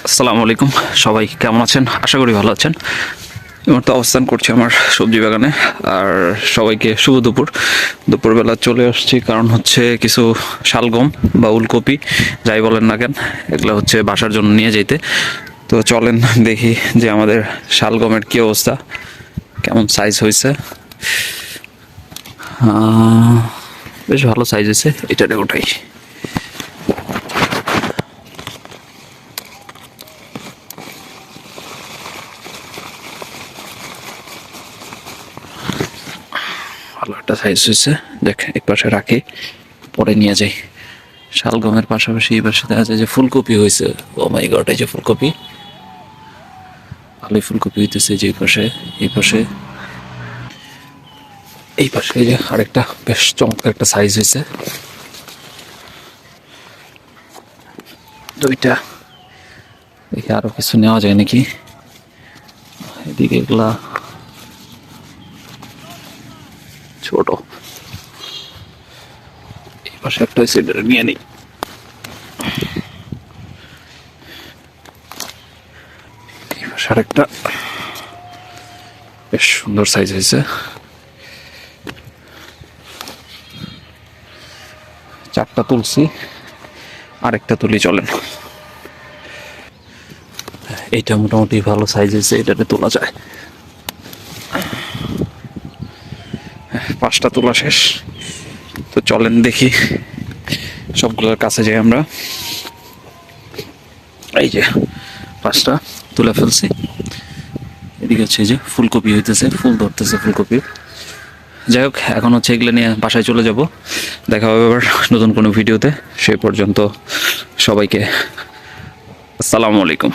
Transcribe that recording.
আসসালামু আলাইকুম, সবাই কেমন আছেন? আশা করি ভালো আছেন। এই মুহূর্তে অবস্থান করছি আমার সবজি বাগানে। আর সবাইকে শুভ দুপুর। দুপুরবেলা চলে আসছি কারণ হচ্ছে কিছু শালগম বা উলকপি যাই বলেন না কেন, এগুলো হচ্ছে বাসার জন্য নিয়ে যেতে। তো চলেন দেখি যে আমাদের শালগমের কী অবস্থা, কেমন সাইজ হয়েছে। বেশ ভালো সাইজ হয়েছে, এটারে ওঠাই। ভালো একটা সাইজ হয়েছে, দেখ এক পাশে রাখি, পরে নিয়ে যাই। শালগমের পাশাপাশি এই পাশে দেখা যায় যে ফুলকপি হয়েছে। ও মাই গড, এই যে ফুলকপি, ভালোই ফুলকপি হইতেছে। যে এই পাশে, এই পাশে, এই পাশে এই যে আরেকটা বেশ চমৎকার একটা সাইজ হয়েছে। দুইটা দেখি আরো কিছু নেওয়া যায় নাকি। এদিকে এগুলা ছোট, এই পাশে একটা হয়েছে, এটা নিয়ে নিই। এই পাশে আরেকটা বেশ সুন্দর সাইজ হয়েছে। চারটা তুলছি, আরেকটা তুলি, চলেন। এইটা মোটামুটি ভালো সাইজ হয়েছে, এটাতে তোলা যায়। পাঁচটা তোলা শেষ, তো চলেন দেখি সবগুলোর কাছে যাই আমরা। এই যে পাঁচটা তুলে ফেলছি। এদিকে হচ্ছে এই যে ফুলকপি হইতেছে, ফুল ধরতেছে ফুলকপির। যাই হোক, এখন হচ্ছে এগুলো নিয়ে বাসায় চলে যাব। দেখা হবে আবার নতুন কোনো ভিডিওতে। সেই পর্যন্ত সবাইকে আসসালামু আলাইকুম।